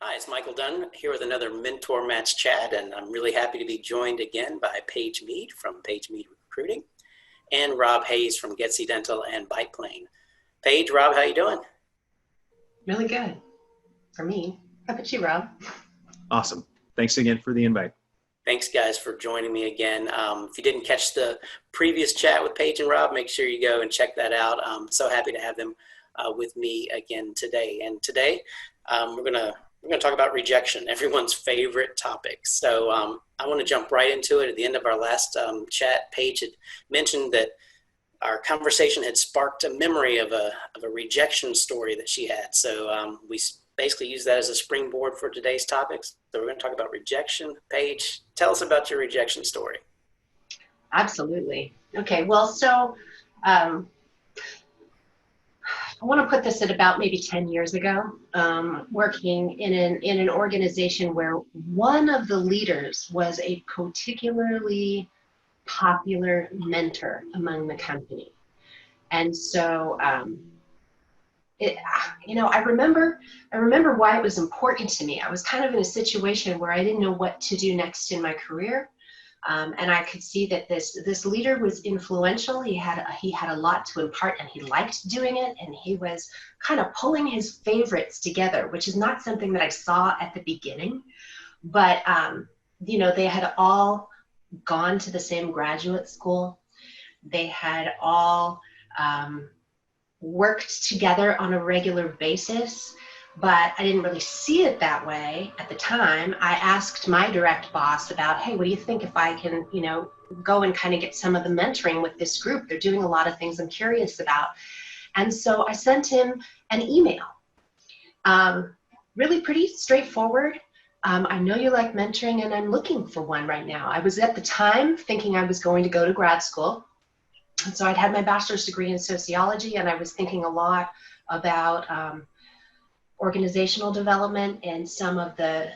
Hi, it's Michael Dunn here with another Mentor Match chat, and I'm really happy to be joined again by Paige Mead from Paige Mead Recruiting and Rob Hayes from Getsy Dental and Biplane. Paige, Rob, how you doing? Really good for me. How about you, Rob? Awesome. Thanks again for the invite. Thanks, guys, for joining me again. If you didn't catch the previous chat with Paige and Rob, make sure you go and check that out. I'm so happy to have them with me again today. And today, we're gonna talk about rejection, everyone's favorite topic. So I want to jump right into it. At the end of our last chat, Paige had mentioned that our conversation had sparked a memory of a rejection story that she had. So we basically use that as a springboard for today's topics. So we're going to talk about rejection. Paige, tell us about your rejection story. Absolutely. Okay, well, so I want to put this at about maybe 10 years ago, working in an organization where one of the leaders was a particularly popular mentor among the company. And so I remember why it was important to me. I was kind of in a situation where I didn't know what to do next in my career. And I could see that this leader was influential. He had a lot to impart, and he liked doing it. And he was kind of pulling his favorites together, which is not something that I saw at the beginning. But they had all gone to the same graduate school. They had all worked together on a regular basis, but I didn't really see it that way at the time. I asked my direct boss about, hey, what do you think if I can, go and kind of get some of the mentoring with this group? They're doing a lot of things I'm curious about. And so I sent him an email. Really pretty straightforward. I know you like mentoring, and I'm looking for one right now. I was at the time thinking I was going to go to grad school. And so I'd had my bachelor's degree in sociology, and I was thinking a lot about organizational development and some of the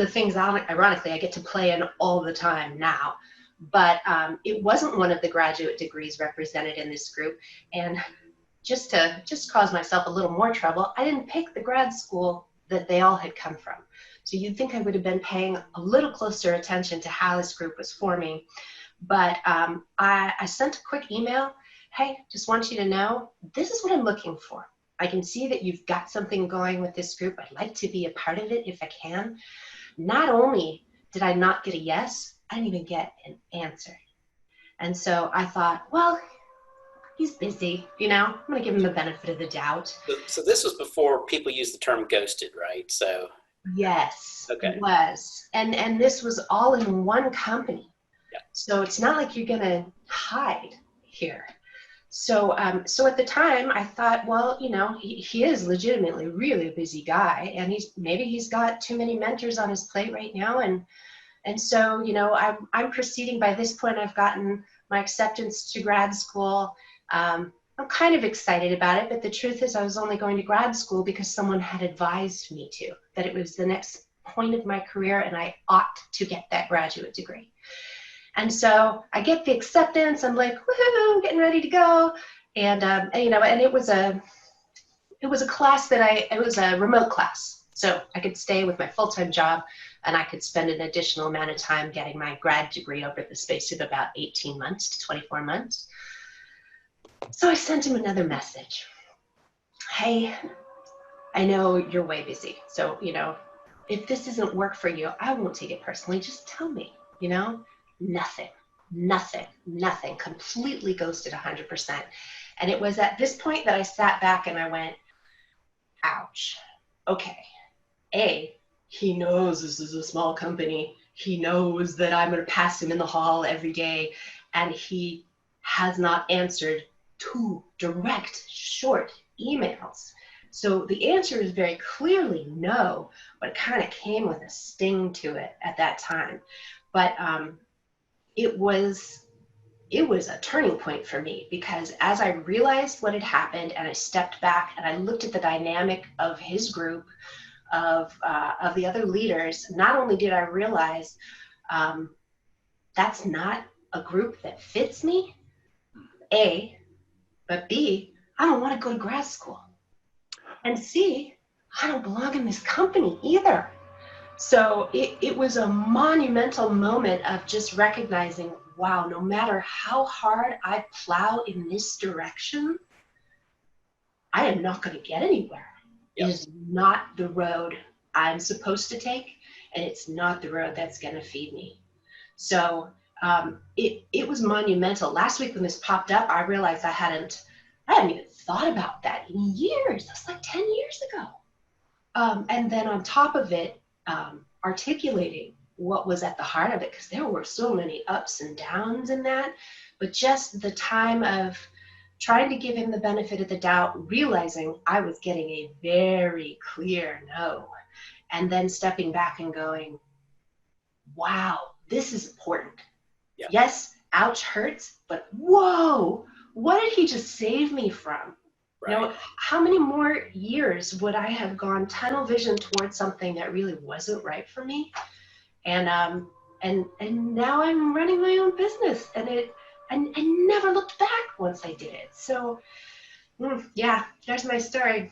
things, ironically, I get to play in all the time now. But it wasn't one of the graduate degrees represented in this group. And just to cause myself a little more trouble, I didn't pick the grad school that they all had come from. So you'd think I would have been paying a little closer attention to how this group was forming. But I sent a quick email. Hey, just want you to know, this is what I'm looking for. I can see that you've got something going with this group. I'd like to be a part of it if I can. Not only did I not get a yes, I didn't even get an answer. And so I thought, well, he's busy, I'm going to give him the benefit of the doubt. So this was before people used the term ghosted, right? So yes, okay. It was. And this was all in one company. Yeah. So it's not like you're going to hide here. So at the time I thought, well, he is legitimately really a busy guy, and he's got too many mentors on his plate right now. And so, I'm proceeding. By this point, I've gotten my acceptance to grad school. I'm kind of excited about it, but the truth is I was only going to grad school because someone had advised me that it was the next point of my career and I ought to get that graduate degree. And so I get the acceptance. I'm like, woohoo, getting ready to go. And it was a class it was a remote class. So I could stay with my full-time job, and I could spend an additional amount of time getting my grad degree over the space of about 18 months to 24 months. So I sent him another message. Hey, I know you're way busy. So, if this doesn't work for you, I won't take it personally. Just tell me, Nothing, completely ghosted 100%. And it was at this point that I sat back and I went, ouch. Okay. He knows this is a small company. He knows that I'm going to pass him in the hall every day. And he has not answered 2 direct, short emails. So the answer is very clearly no, but it kind of came with a sting to it at that time. But it was a turning point for me, because as I realized what had happened and I stepped back and I looked at the dynamic of his group, of the other leaders, not only did I realize that's not a group that fits me, A, but B, I don't want to go to grad school. And C, I don't belong in this company either. So it was a monumental moment of just recognizing, wow, no matter how hard I plow in this direction, I am not going to get anywhere. It Yep. is not the road I'm supposed to take, and it's not the road that's going to feed me. So it was monumental. Last week when this popped up, I realized I hadn't even thought about that in years. That's like 10 years ago. And then on top of it, articulating what was at the heart of it, because there were so many ups and downs in that, but just the time of trying to give him the benefit of the doubt, realizing I was getting a very clear no, and then stepping back and going, wow, this is important. Yeah. Yes, ouch hurts, but whoa, what did he just save me from? Right. You know, how many more years would I have gone tunnel vision towards something that really wasn't right for me? And now I'm running my own business, and I never looked back once I did it. So yeah, there's my story.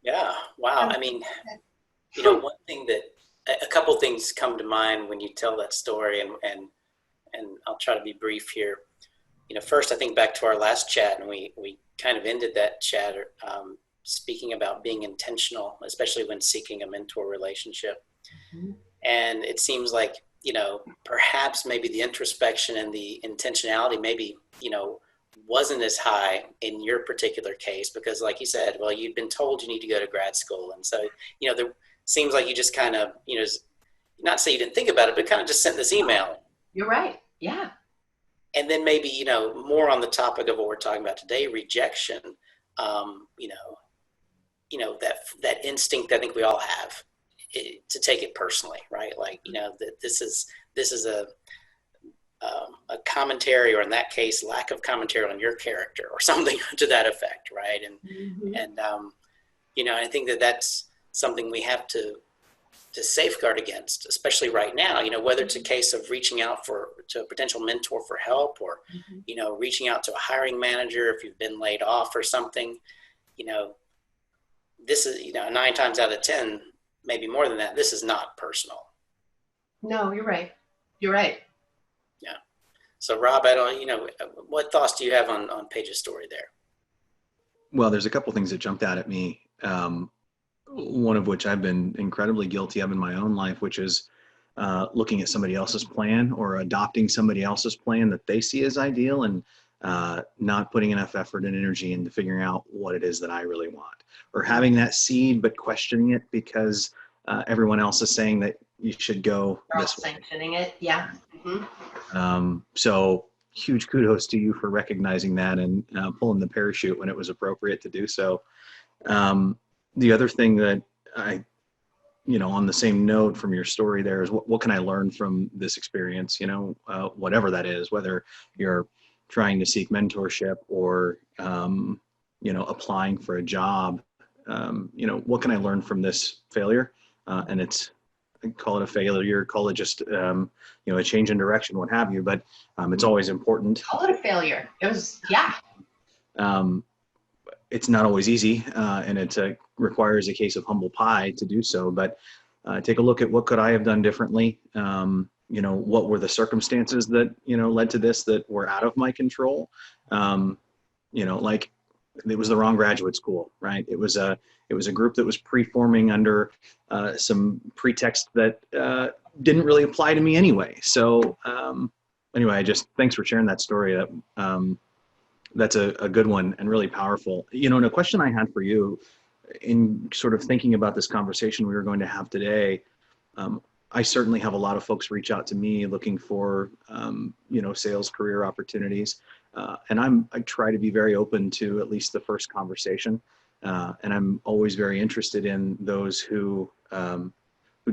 Yeah. Wow. I mean, one thing that a couple things come to mind when you tell that story, and I'll try to be brief here. First, I think back to our last chat, and we kind of ended that chat speaking about being intentional, especially when seeking a mentor relationship. Mm-hmm. And it seems like, perhaps maybe the introspection and the intentionality maybe, wasn't as high in your particular case, because like you said, well, you'd been told you need to go to grad school. And so, there seems like you just kind of, not say you didn't think about it, but kind of just sent this email. You're right. Yeah. And then maybe, more on the topic of what we're talking about today, rejection, that instinct I think we all have to take it personally, right? Like, that this is a commentary, or in that case, lack of commentary on your character or something to that effect. Right. And I think that's something we have to safeguard against, especially right now, whether it's a case of reaching out to a potential mentor for help, or, reaching out to a hiring manager if you've been laid off or something. This is, 9 times out of 10, maybe more than that, this is not personal. No, you're right. You're right. Yeah. So Rob, I don't, what thoughts do you have on Paige's story there? Well, there's a couple things that jumped out at me. One of which I've been incredibly guilty of in my own life, which is looking at somebody else's plan or adopting somebody else's plan that they see as ideal, and not putting enough effort and energy into figuring out what it is that I really want, or having that seed but questioning it because everyone else is saying that you should go this way. Sanctioning it, yeah. Mm-hmm. So huge kudos to you for recognizing that and pulling the parachute when it was appropriate to do so. The other thing that I, on the same note from your story there is what can I learn from this experience, whatever that is, whether you're trying to seek mentorship or, applying for a job, what can I learn from this failure? And call it a failure, call it just, a change in direction, what have you, but it's always important. Call it a failure. It was, yeah. It's not always easy, and it requires a case of humble pie to do so, but take a look at what could I have done differently. What were the circumstances that, led to this that were out of my control. Like it was the wrong graduate school, right? It was a group that was preforming under some pretext that didn't really apply to me anyway. So anyway, thanks for sharing that story. That's a good one and really powerful. And a question I had for you in sort of thinking about this conversation we were going to have today, I certainly have a lot of folks reach out to me looking for, sales career opportunities. And I try to be very open to at least the first conversation. And I'm always very interested in those who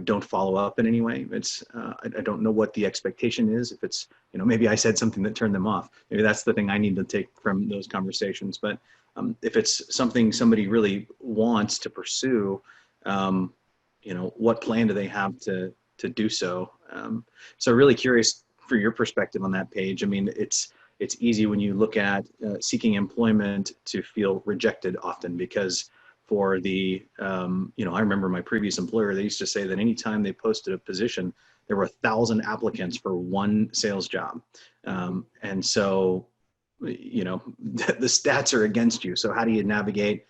don't follow up in any way. It's I don't know what the expectation is. If it's, maybe I said something that turned them off. Maybe that's the thing I need to take from those conversations. But if it's something somebody really wants to pursue, what plan do they have to do so? So really curious for your perspective on that, Paige. I mean, it's easy when you look at seeking employment to feel rejected often because for the, I remember my previous employer, they used to say that anytime they posted a position, there were 1,000 applicants for one sales job. And so, the stats are against you. So how do you navigate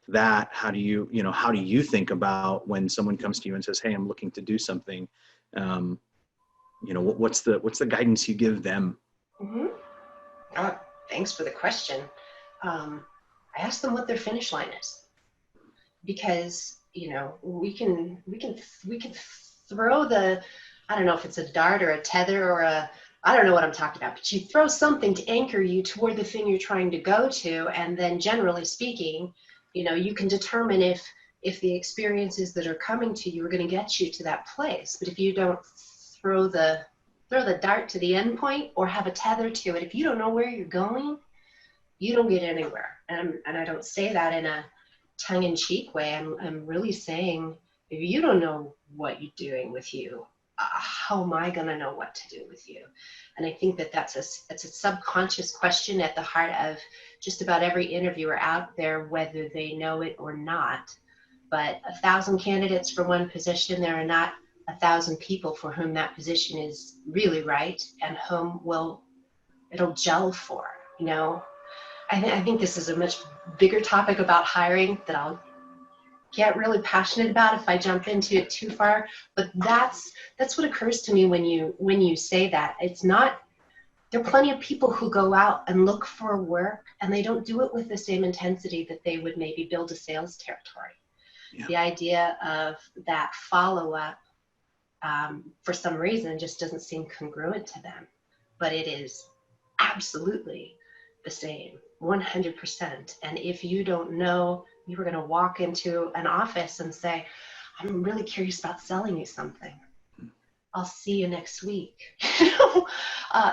that? How do you think about when someone comes to you and says, hey, I'm looking to do something? What's the guidance you give them? Mm-hmm. Thanks for the question. I ask them what their finish line is, because we can throw the, I don't know if it's a dart or a tether or I don't know what I'm talking about, but you throw something to anchor you toward the thing you're trying to go to, and then generally speaking, you can determine if the experiences that are coming to you are going to get you to that place. But if you don't throw the dart to the end point or have a tether to it, if you don't know where you're going, you don't get anywhere. And I don't say that in a tongue-in-cheek way. I'm really saying, if you don't know what you're doing with you, how am I going to know what to do with you? And I think that's a subconscious question at the heart of just about every interviewer out there, whether they know it or not. But 1,000 candidates for one position, there are not 1,000 people for whom that position is really right and whom it'll gel for. I think this is a much bigger topic about hiring that I'll get really passionate about if I jump into it too far. But that's what occurs to me when you say that. It's not, there are plenty of people who go out and look for work and they don't do it with the same intensity that they would maybe build a sales territory. Yeah. The idea of that follow-up for some reason just doesn't seem congruent to them, but it is absolutely the same, 100%. And if you don't know, you were going to walk into an office and say, I'm really curious about selling you something. I'll see you next week.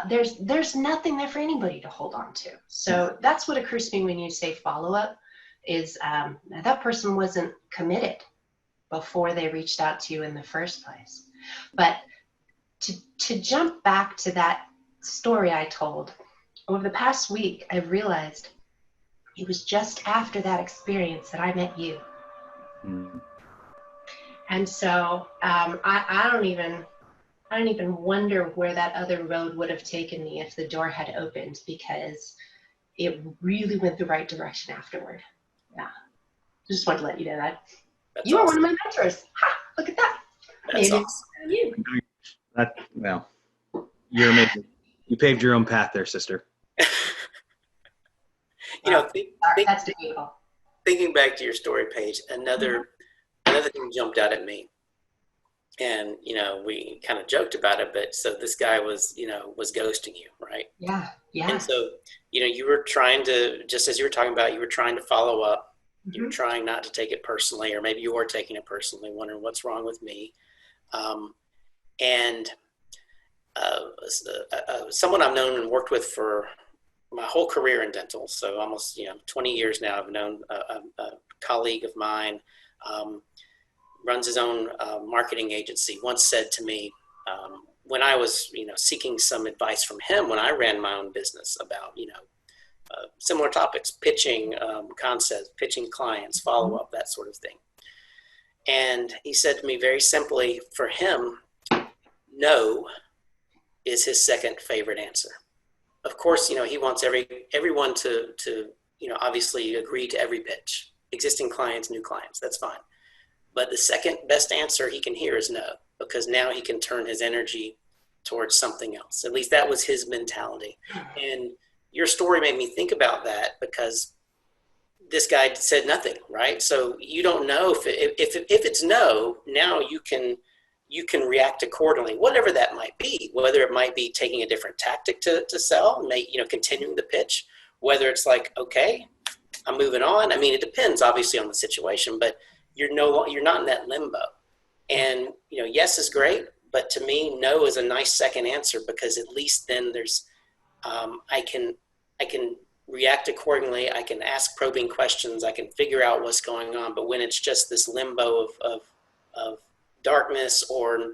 There's nothing there for anybody to hold on to. So that's what occurs to me when you say follow-up is that person wasn't committed before they reached out to you in the first place. But to jump back to that story I told, over the past week, I've realized it was just after that experience that I met you. Mm. And so I don't even wonder where that other road would have taken me if the door had opened, because it really went the right direction afterward. Yeah. Just wanted to let you know that. That's you awesome. Are one of my mentors. Ha! Look at that. That's maybe awesome. You. Well, you're amazing. You paved your own path there, sister. That's debatable. Thinking back to your story, Paige, another thing jumped out at me. And, we kind of joked about it, but so this guy was ghosting you, right? Yeah. Yeah. And so, you were trying to, just as you were talking about, you were trying to follow up. Mm-hmm. You were trying not to take it personally, or maybe you were taking it personally, wondering what's wrong with me. Someone I've known and worked with for my whole career in dental, so almost 20 years now. I've known a colleague of mine, runs his own marketing agency, once said to me, when I was seeking some advice from him when I ran my own business about similar topics, pitching concepts, pitching clients, follow-up, that sort of thing. And he said to me very simply, for him, no is his second favorite answer. Of course, he wants everyone to obviously agree to every pitch, existing clients, new clients, that's fine. But the second best answer he can hear is no, because now he can turn his energy towards something else. At least that was his mentality. And your story made me think about that, because this guy said nothing, right? So you don't know if it's no, now you can react accordingly, whatever that might be, whether it might be taking a different tactic to sell, continuing the pitch, whether it's like, okay, I'm moving on. I mean, it depends obviously on the situation, but you're not in that limbo. And, yes is great, but to me, no is a nice second answer, because at least then there's, I can react accordingly. I can ask probing questions. I can figure out what's going on. But when it's just this limbo of darkness, or,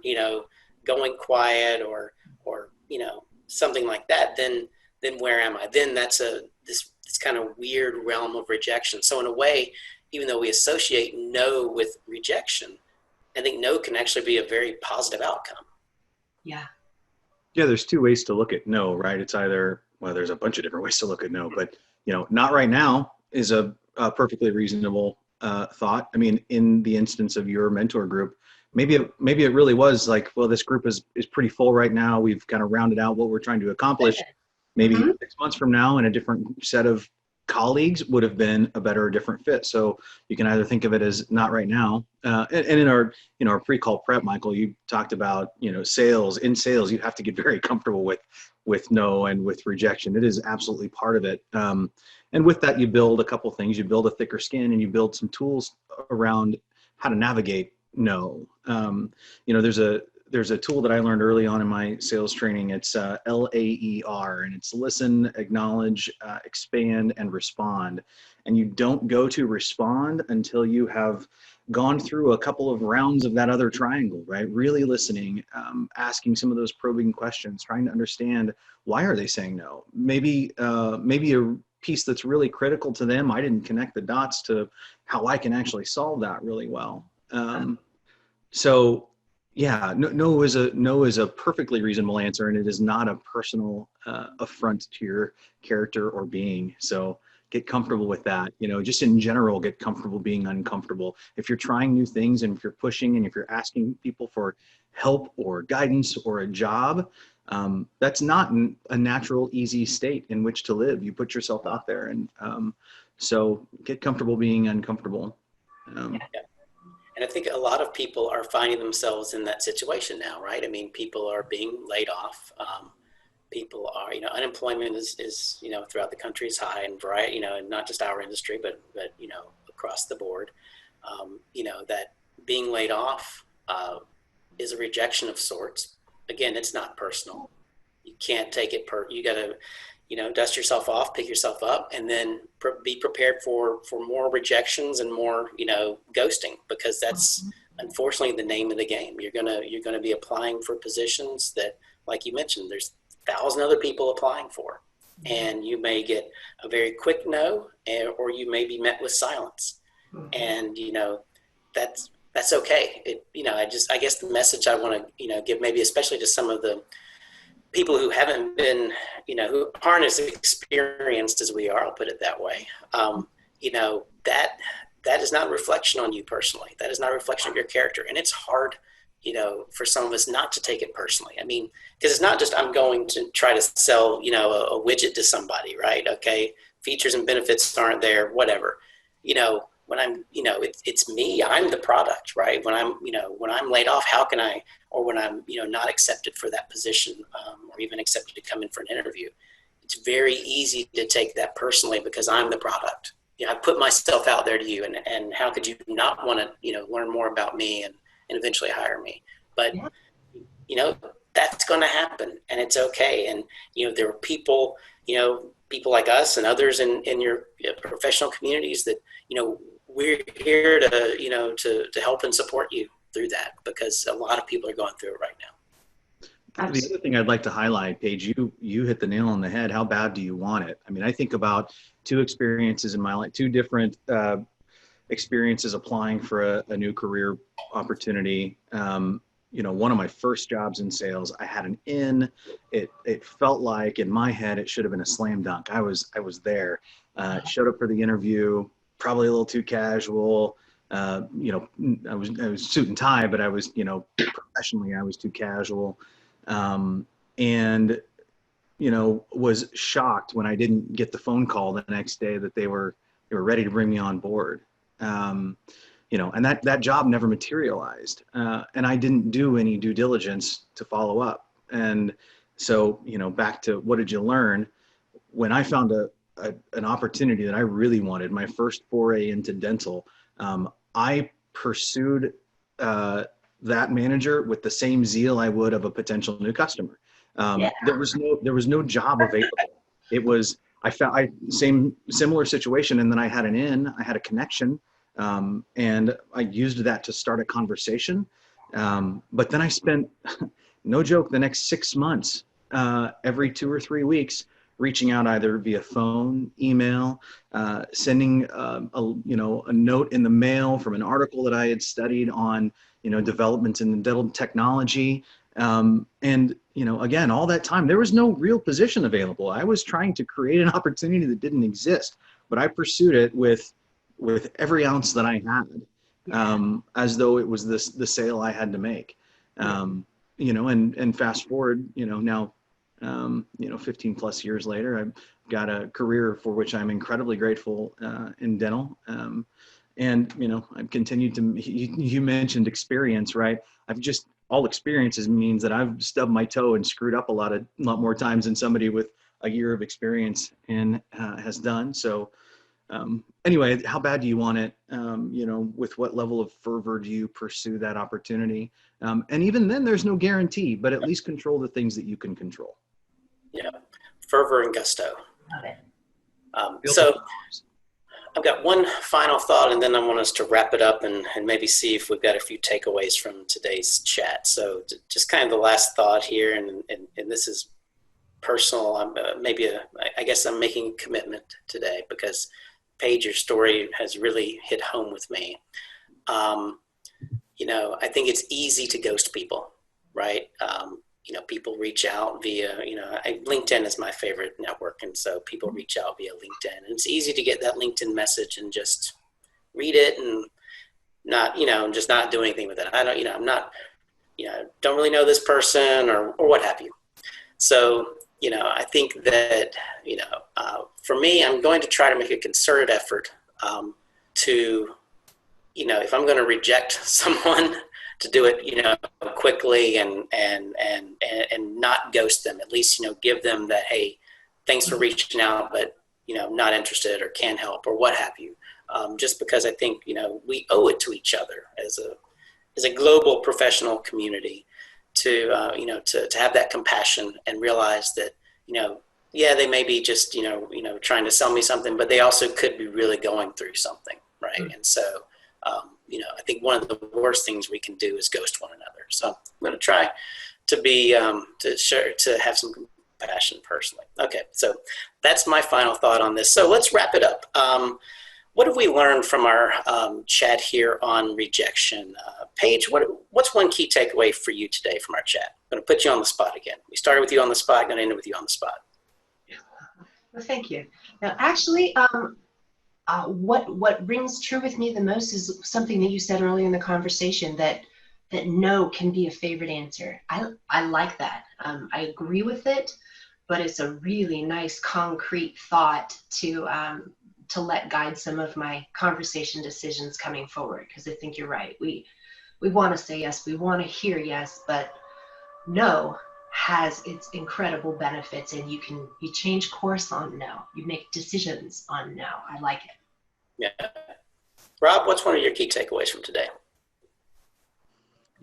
going quiet, or something like that, then where am I? Then that's this kind of weird realm of rejection. So in a way, even though we associate no with rejection, I think no can actually be a very positive outcome. Yeah. Yeah, there's two ways to look at no, right? It's either, well, there's a bunch of different ways to look at no, but not right now is a perfectly reasonable thought. I mean, in the instance of your mentor group, maybe it really was like, well, this group is pretty full right now. We've kind of rounded out what we're trying to accomplish. Maybe Mm-hmm. 6 months from now, and a different set of colleagues would have been a better or different fit. So you can either think of it as not right now. And in our our pre-call prep, Michael, you talked about sales. In sales, you have to get very comfortable with no and with rejection. It is absolutely part of it. And with that, you build a couple things. You build a thicker skin, and you build some tools around how to navigate no. There's a tool that I learned early on in my sales training. It's LAER, and it's listen, acknowledge, expand, and respond. And you don't go to respond until you have gone through a couple of rounds of that other triangle, right? Really listening, asking some of those probing questions, trying to understand, why are they saying no? Maybe a piece that's really critical to them, I didn't connect the dots to how I can actually solve that really well. So yeah, no is a perfectly reasonable answer, and it is not a personal affront to your character or being. So get comfortable with that. Just in general, get comfortable being uncomfortable. If you're trying new things, and if you're pushing, and if you're asking people for help or guidance or a job, that's not a natural, easy state in which to live. You put yourself out there, and so get comfortable being uncomfortable. And I think a lot of people are finding themselves in that situation now, right? I mean, people are being laid off. People are, unemployment is throughout the country is high, and variety, and not just our industry, but across the board. That being laid off is a rejection of sorts. Again, it's not personal. You can't take it you got to, dust yourself off, pick yourself up, and then be prepared for more rejections and more, ghosting, because that's unfortunately the name of the game. You're gonna be applying for positions that, like you mentioned, there's 1,000 other people applying for, and you may get a very quick no, or you may be met with silence, and that's okay. I guess the message I want to give, maybe especially to some of the people who haven't been, who aren't as experienced as we are, I'll put it that way. That is not a reflection on you personally. That is not a reflection of your character. And it's hard, for some of us not to take it personally. I mean, because it's not just, I'm going to try to sell, a widget to somebody, right? Okay. Features and benefits aren't there, whatever, when I'm, it's me, I'm the product, right? When I'm laid off, how can I, or when I'm, not accepted for that position, or even accepted to come in for an interview, it's very easy to take that personally because I'm the product. I put myself out there to you, and how could you not want to, learn more about me and eventually hire me? But, that's going to happen, and it's okay. And, there are people, people like us and others in your professional communities that, we're here to, to help and support you through that, because a lot of people are going through it right now. Absolutely. The other thing I'd like to highlight, Paige, you hit the nail on the head. How bad do you want it? I mean, I think about two experiences in my life, two different experiences applying for a new career opportunity. One of my first jobs in sales, I had an in. It felt like in my head it should have been a slam dunk. I was there. Showed up for the interview, probably a little too casual. I was suit and tie, but I was, professionally, I was too casual. And was shocked when I didn't get the phone call the next day that they were ready to bring me on board. And that job never materialized. And I didn't do any due diligence to follow up. And so, back to what did you learn? When I found an opportunity that I really wanted, my first foray into dental, I pursued that manager with the same zeal I would of a potential new customer. There was no job available. It was, similar situation. And then I had I had a connection, and I used that to start a conversation. But then I spent, no joke, the next 6 months, every 2 or 3 weeks, reaching out either via phone, email, sending a note in the mail from an article that I had studied on developments in dental technology. And again, all that time, there was no real position available. I was trying to create an opportunity that didn't exist, but I pursued it with every ounce that I had, as though it was the sale I had to make. And fast forward, now, 15 plus years later, I've got a career for which I'm incredibly grateful in dental. And I've continued to, you mentioned experience, right? All experiences means that I've stubbed my toe and screwed up a lot more times than somebody with a year of experience has done. So anyway, how bad do you want it? With what level of fervor do you pursue that opportunity? And even then there's no guarantee, but at least control the things that you can control. Yeah. Fervor and gusto. Love it. So I've got one final thought, and then I want us to wrap it up and maybe see if we've got a few takeaways from today's chat. So just kind of the last thought here, and this is personal. I guess I'm making a commitment today because Paige, your story has really hit home with me. I think it's easy to ghost people, right? People reach out via, LinkedIn is my favorite network. And so people reach out via LinkedIn, and it's easy to get that LinkedIn message and just read it and not, just not do anything with it. I'm not, don't really know this person or what have you. So, I think that, for me, I'm going to try to make a concerted effort to, if I'm going to reject someone, to do it, quickly and not ghost them. At least, give them that, hey, thanks for reaching out, but not interested or can't help or what have you. Just because I think we owe it to each other as a global professional community to have that compassion and realize that they may be just trying to sell me something, but they also could be really going through something, right? Mm-hmm. And so. I think one of the worst things we can do is ghost one another. So I'm going to try to be, to have some compassion personally. Okay. So that's my final thought on this. So let's wrap it up. What have we learned from our chat here on rejection? Paige, what's one key takeaway for you today from our chat? I'm going to put you on the spot again. We started with you on the spot, going to end it with you on the spot. Well, thank you. Now, actually, what rings true with me the most is something that you said earlier in the conversation, that no can be a favorite answer. I like that. I agree with it, but it's a really nice concrete thought to let guide some of my conversation decisions coming forward, because I think you're right. We want to say yes, we want to hear yes, but no has its incredible benefits, and you change course on no. You make decisions on no. I like it. Yeah. Rob, what's one of your key takeaways from today?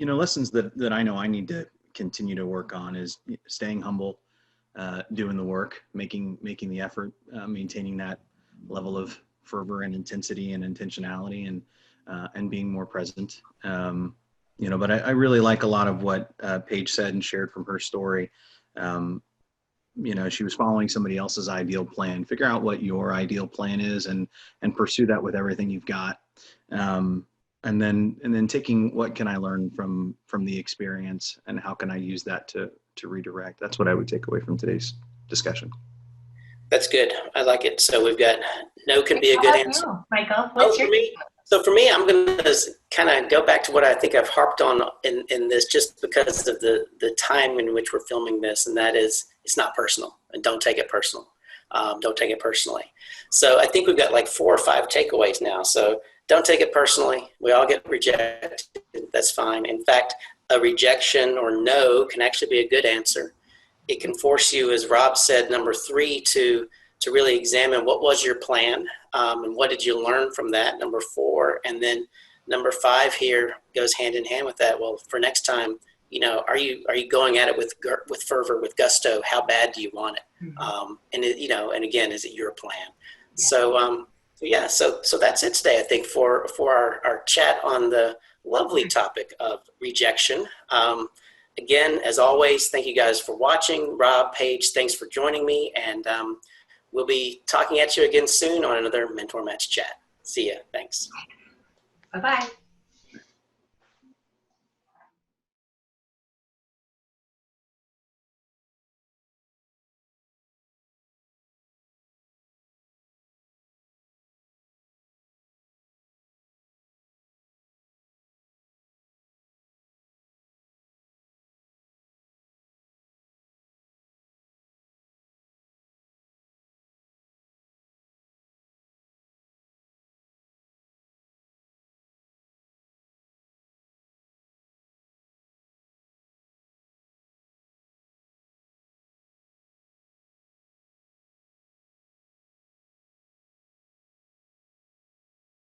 Lessons that I know I need to continue to work on is staying humble, doing the work, making the effort, maintaining that level of fervor and intensity and intentionality, and being more present. But I really like a lot of what Paige said and shared from her story. She was following somebody else's ideal plan. Figure out what your ideal plan is and pursue that with everything you've got. And then taking what can I learn from the experience, and how can I use that to redirect. That's what I would take away from today's discussion. That's good. I like it. So we've got no can be a good answer. Michael, what's your me? So for me, I'm going to kind of go back to what I think I've harped on in this, just because of the time in which we're filming this, and that is, it's not personal, and don't take it personal. Don't take it personally. So I think we've got like 4 or 5 takeaways now. So don't take it personally. We all get rejected. That's fine. In fact, a rejection or no can actually be a good answer. It can force you, as Rob said, number 3, to really examine what was your plan, and what did you learn from that, number 4. And then number 5 here goes hand in hand with that. Well, for next time, are you going at it with fervor, with gusto? How bad do you want it? Mm-hmm. And again, is it your plan? Yeah. So that's it today, I think, for our chat on the lovely topic of rejection. again, as always, thank you guys for watching. Rob, Paige, thanks for joining me. And we'll be talking at you again soon on another Mentor Match chat. See ya. Thanks. Bye-bye.